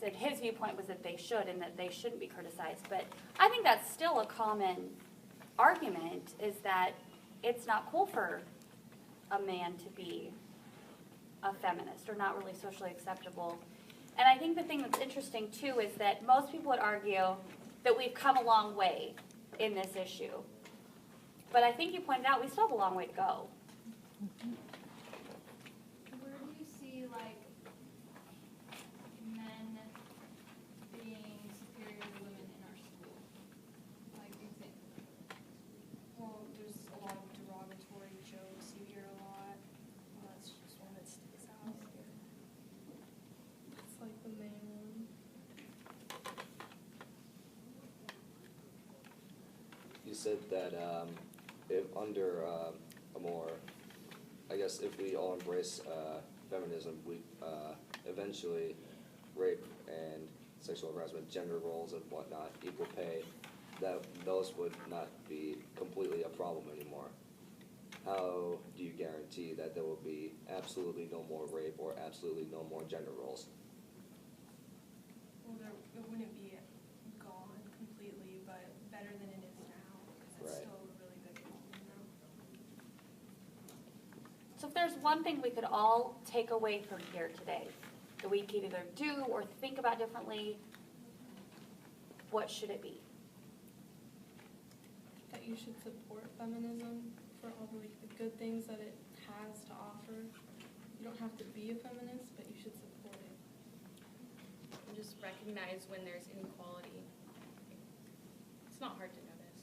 said his viewpoint was that they should and that they shouldn't be criticized. But I think that's still a common argument, is that it's not cool for a man to be a feminist, or not really socially acceptable. And I think the thing that's interesting too is that most people would argue that we've come a long way in this issue. But I think you pointed out we still have a long way to go. Where do you see, like, men being superior to women in our school? Like, well, there's a lot of derogatory jokes you hear a lot. Well, that's just one that sticks out. It's like the main one. You said that if under a more, I guess if we all embrace feminism, we eventually rape and sexual harassment, gender roles and whatnot, equal pay, that those would not be completely a problem anymore. How do you guarantee that there will be absolutely no more rape or absolutely no more gender roles? Well, it wouldn't be gone completely, but better than it is now, because it's Right. still a really big problem now. So if there's one thing we could all take away from here today, that we could either do or think about differently, what should it be? That you should support feminism for all the, like, the good things that it has to offer. You don't have to be a feminist, but you should support it. And just recognize when there's inequality. It's not hard to notice.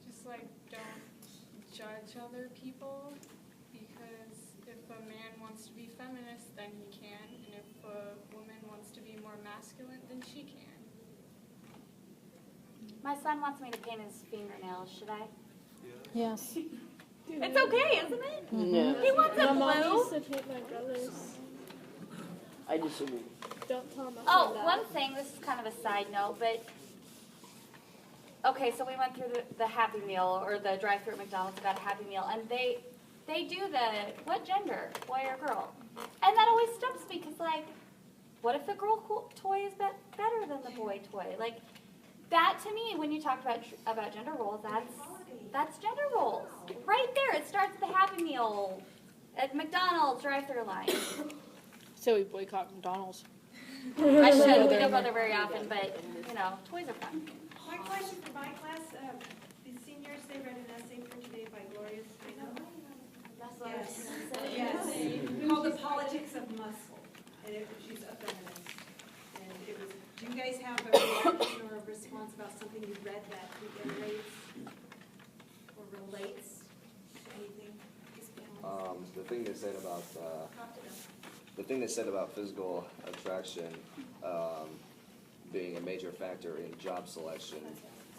Just like, don't judge other people, because if a man wants to be feminist, then he can, and if a woman wants to be more masculine, then she can. My son wants me to paint his fingernails. Should I? Yes. It's okay, isn't it? No. He wants a My mom blue. used to paint my brothers. I disagree. Don't tell my Oh, son that. one thing, this is kind of a side note, but, okay, so we went through the Happy Meal, or the drive-thru at McDonald's got a Happy Meal, and they do the, what gender, boy or girl? And that always stumps me, because, like, what if the girl toy is better than the boy toy? Like, that to me, when you talk about gender roles, that's gender roles. Right there, it starts at the Happy Meal, at McDonald's drive-thru line. So we boycott McDonald's. I should, we don't go there very often, but, you know, toys are fun. My question for my class, the seniors, they read an essay for today by Gloria Steinem. Yes, yes, called The Politics of Muscle, and she's a feminist. And it was, do you guys have a reaction or a response about something you read that reiterates or relates to anything? The thing they said about physical attraction being a major factor in job selection,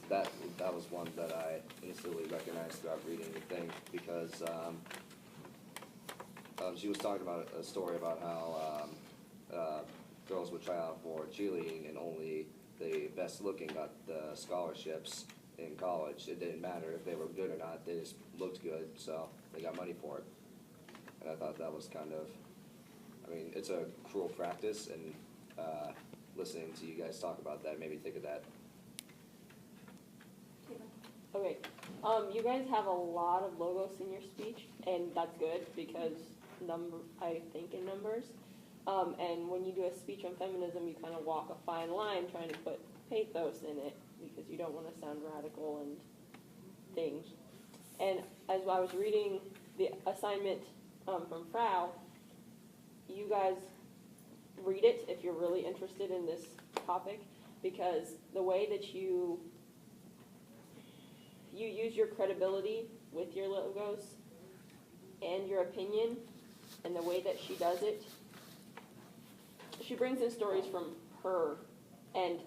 that was one that I instantly recognized throughout reading the thing, because she was talking about a story about how girls would try out for cheerleading and only the best looking got the scholarships in college. It didn't matter if they were good or not, they just looked good, so they got money for it. And I thought that was kind of, I mean, it's a cruel practice, and listening to you guys talk about that made me think of that. Okay, you guys have a lot of logos in your speech, and that's good because I think in numbers. And when you do a speech on feminism, you kind of walk a fine line trying to put pathos in it because you don't want to sound radical and things. And as I was reading the assignment from Frau, you guys read it if you're really interested in this topic, because the way that you use your credibility with your logos and your opinion, and the way that she does it, she brings in stories from her. And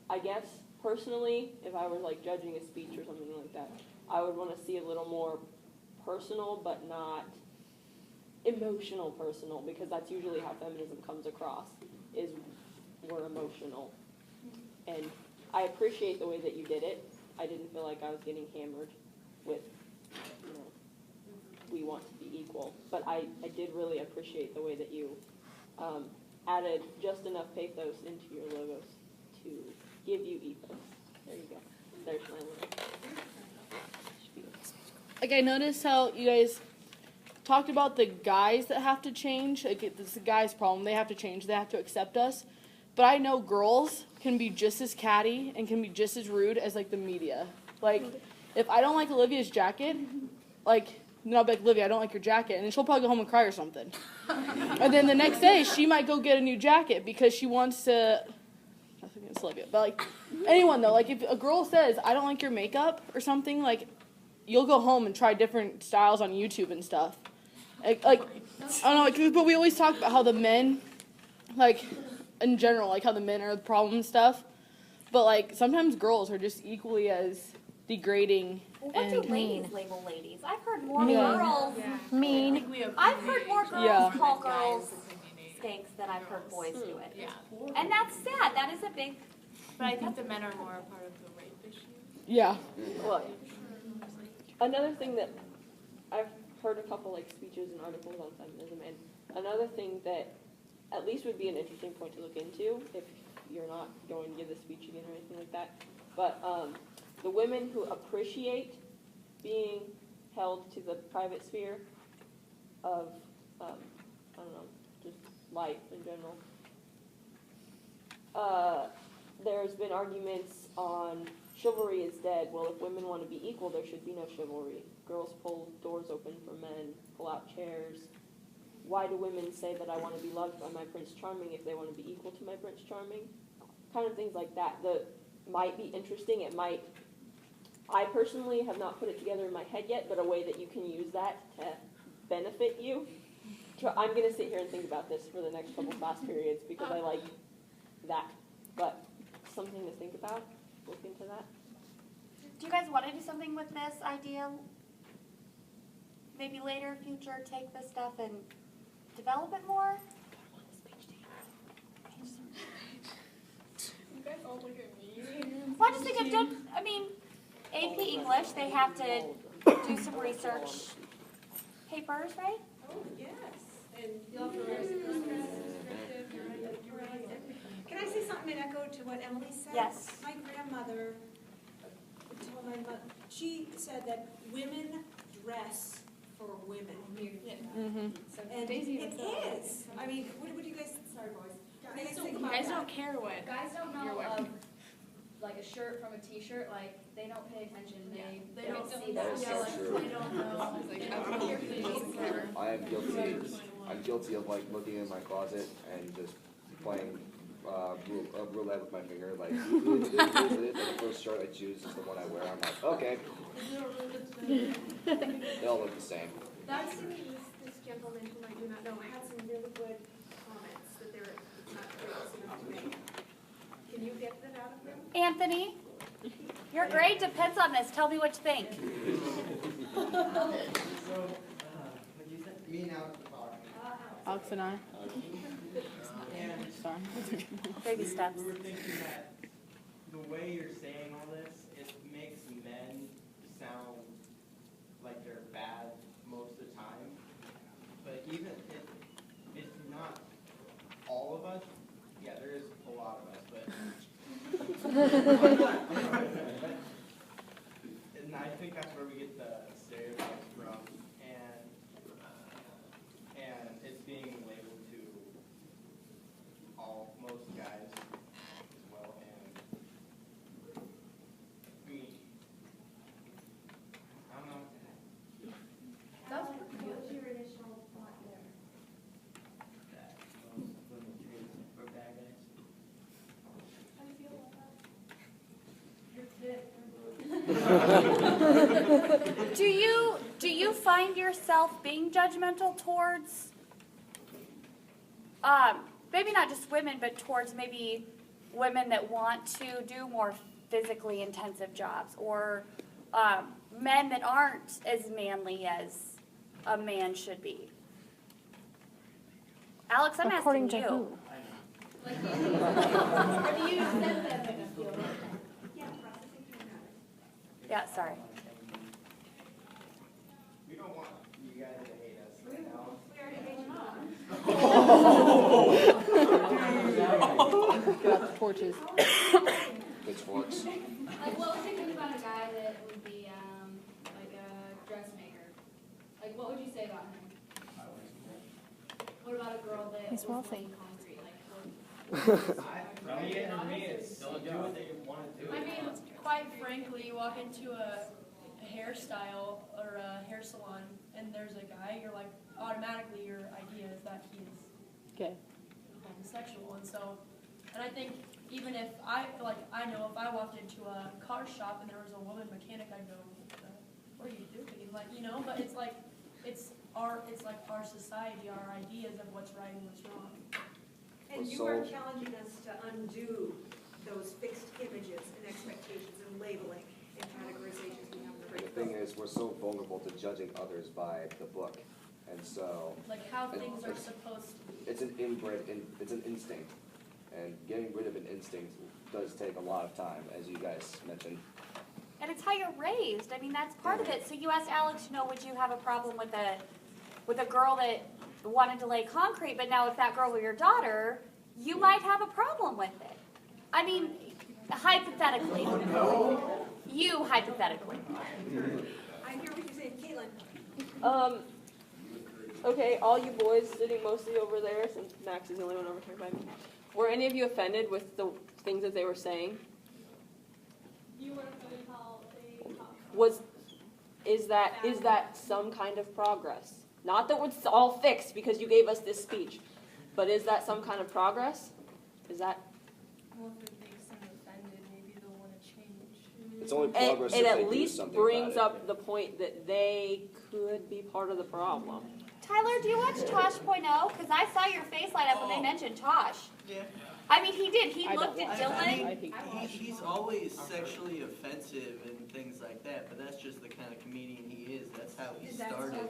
I guess personally, if I was like judging a speech or something like that, I would want to see a little more personal, but not emotional personal, because that's usually how feminism comes across, is we're emotional. And I appreciate the way that you did it. I didn't feel like I was getting hammered with, you know, we want to be equal. But I did really appreciate the way that you added just enough pathos into your logos to give you ethos. There you go. There's my little spiel. Like, I noticed how you guys talked about the guys that have to change. Like, it's the guys' problem. They have to change. They have to accept us. But I know girls can be just as catty and can be just as rude as, like, the media. Like, if I don't like Olivia's jacket, like, then I'll be like, Olivia, I don't like your jacket. And then she'll probably go home and cry or something. And then the next day, she might go get a new jacket because she wants to, nothing against Olivia, but, like, anyone, though, like, if a girl says, I don't like your makeup or something, like, you'll go home and try different styles on YouTube and stuff. Like I don't know, like, but we always talk about how the men, like, in general, like, how the men are the problem and stuff. But, like, sometimes girls are just equally as degrading Well, what and do ladies label ladies? I've heard more Mean. girls. mean. I've heard more girls Yeah. call girls skanks than I've heard boys do it. Yeah. And that's sad. That is a big. But I think the men are more a part of the rape issue. Yeah. Well, another thing that I've heard a couple like speeches and articles on feminism, and another thing that at least would be an interesting point to look into if you're not going to give the speech again or anything like that. But the women who appreciate being held to the private sphere of, I don't know, just life in general. There's been arguments on chivalry is dead. Well, if women want to be equal, there should be no chivalry. Girls pull doors open for men, pull out chairs. Why do women say that I want to be loved by my Prince Charming if they want to be equal to my Prince Charming? Kind of things like that that might be interesting. It might, I personally have not put it together in my head yet, but a way that you can use that to benefit you. I'm going to sit here and think about this for the next couple class periods because I like that. But something to think about. Look into that. Do you guys want to do something with this idea? Maybe later, future, take this stuff and develop it more? You guys all look at me. Well, I just think of, AP English, they have to do some research papers, right? Oh, yes. And you'll have to write Can I say something in echo to what Emily said? Yes. My grandmother told my mother, she said that women dress for women. Mm-hmm. And it is. I mean, what do you guys, sorry boys. What do you guys think about Guys that? don't care what. Guys don't You're know welcome. of like a shirt from a t-shirt, like they don't pay attention, they don't see That that. is so true. They don't know. I am guilty. I'm guilty of like looking in my closet and just playing roulette with my finger. Like the first shirt I choose is the one I wear. I'm like, okay. They all look the same. That's this gentleman whom I do not know had some really good comments that they're not curious enough to make. Can you get that out of them? Anthony, your grade depends on this. Tell me what you think. So, when you said me now to talk, Alex and I. and Sorry. Baby steps. we were thinking that the way you're saying all this, it makes men sound like they're bad most of the time. But even if it's not all of us, yeah, there is a lot of us, but and I think that's where we get the stereotypes from, and it's being labeled to most guys as well, and I mean, I don't know. What was your initial thought there? That most women treat for bad guys. How do you feel about that? Do you find yourself being judgmental towards, maybe not just women, but towards maybe women that want to do more physically intensive jobs, or men that aren't as manly as a man should be? Alex, I'm According asking to you. who? Or do you send them in a field? Yeah, processing through matters. Yeah, sorry. We don't want you guys to hate us right now. We already made them on. torches. Pitchforks. Like, what would you think about a guy that would be, like a dressmaker? Like, what would you say about him? What about a girl that was laying concrete? Like, For me, it's don't do what they want to do. I mean, quite frankly, you walk into a hairstyle or a hair salon and there's a guy, you're like, automatically your idea is that he is Okay. homosexual. And so, and I think even if I know if I walked into a car shop and there was a woman mechanic, I'd go, what are you doing? Like, you know, but it's like, it's like our society, our ideas of what's right and what's wrong. And you are challenging us to undo those fixed images and expectations and labeling and categorizations we have in the The thing is, we're so vulnerable to judging others by the book, and so Like how things are supposed to be. it's an it's an instinct, and getting rid of an instinct does take a lot of time, as you guys mentioned. and it's how you're raised. I mean, that's part of it. So you asked Alex, you know, would you have a problem with a girl that wanted to lay concrete, but now if that girl were your daughter, you might have a problem with it. I mean, hypothetically. You hypothetically. I hear what you're saying, Caitlin. Okay, all you boys sitting mostly over there, since Max is the only one over here by me, were any of you offended with the things that they were saying? You were offended how they talk. Is that some kind of progress? Not that it's all fixed because you gave us this speech, but is that some kind of progress? Is that? Well, if it makes them offended, maybe they'll want to change. It's only progress It if they at do least something brings about up the point that they could be part of the problem. Tyler, do you watch Tosh.0? Because I saw your face light up when they mentioned Tosh. Yeah. I mean, he did. He I looked don't at watch Dylan. I think He's always sexually offensive and things like that, but that's just the kind of comedian he is. That's how he started.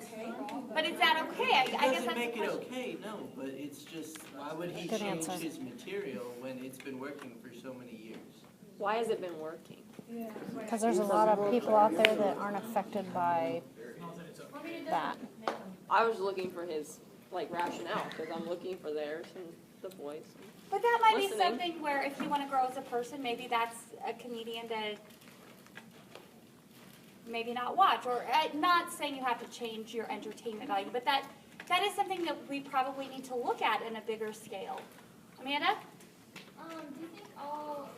But is that okay? It I guess doesn't that's make the it question. okay, no, but it's just, why would he change his material when it's been working for so many years? Why has it been working? Because there's a lot of people out there that aren't affected by that. I was looking for his rationale because I'm looking for theirs and the boys. But that might be Listening. something where if you want to grow as a person, maybe that's a comedian to maybe not watch. Or not saying you have to change your entertainment value, but that is something that we probably need to look at in a bigger scale. Amanda? Do you think all